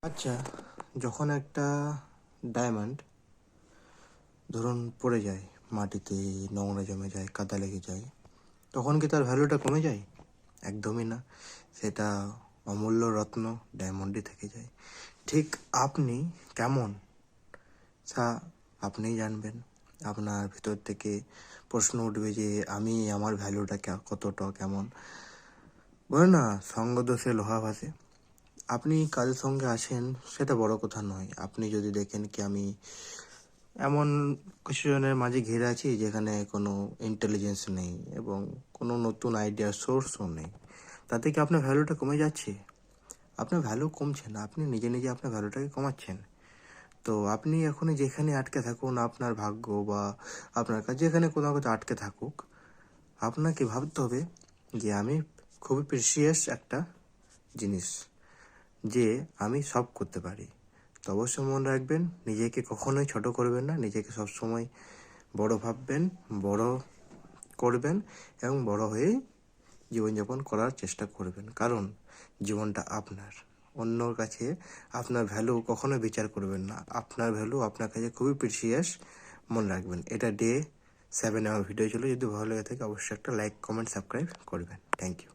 আচ্ছা, যখন একটা ডায়মন্ড ধরুন পড়ে যায় মাটিতে, নোংরা জমে যায়, কাদা লেগে যায়, তখন কি তার ভ্যালুটা কমে যায়? একদমই না। সেটা অমূল্য রত্ন ডায়মন্ডই থেকে যায়। ঠিক আপনি কেমন তা আপনিই জানবেন। আপনার ভিতর থেকে প্রশ্ন উঠবে যে আমি আমার ভ্যালুটা কতটা কেমন। বলে না, সঙ্গ দোষে লোহা ভাসে। আপনি কাদের সঙ্গে আছেন সেটা বড় কথা নয়। আপনি যদি দেখেন কি আমি এমন কিছু জনের মাঝে ঘিরে আছি যেখানে কোনো ইন্টেলিজেন্স নেই এবং কোনো নতুন আইডিয়ার সোর্সও নেই, তাতে কি আপনার ভ্যালুটা কমে যাচ্ছে? আপনার ভ্যালু কমছে না, আপনি নিজে নিজে আপনার ভ্যালুটাকে কমাচ্ছেন। তো আপনি এখনই যেখানে আটকে থাকুন, আপনার ভাগ্য বা আপনার কাছে যেখানে কোথাও কোথাও আটকে থাকুক, আপনাকে ভাবতে হবে যে আমি খুবই প্রিসিয়াস একটা জিনিস, যে আমি সব করতে পারি। তো অবশ্যই মনে রাখবেন, নিজেকে কখনোই ছোট করবেন না, নিজেকে সবসময় বড় ভাববেন, বড় করবেন এবং বড় হয়ে জীবনযাপন করার চেষ্টা করবেন। কারণ জীবনটা আপনার, অন্যর কাছে আপনার ভ্যালু কখনো বিচার করবেন না। আপনার ভ্যালু আপনার কাছে খুবই প্রিসিয়াস, মনে রাখবেন। এটা ডে 7 আমার ভিডিও ছিল। যদি ভালো লেগে থাকে অবশ্যই একটা লাইক, কমেন্ট, সাবস্ক্রাইব করবেন। Thank you.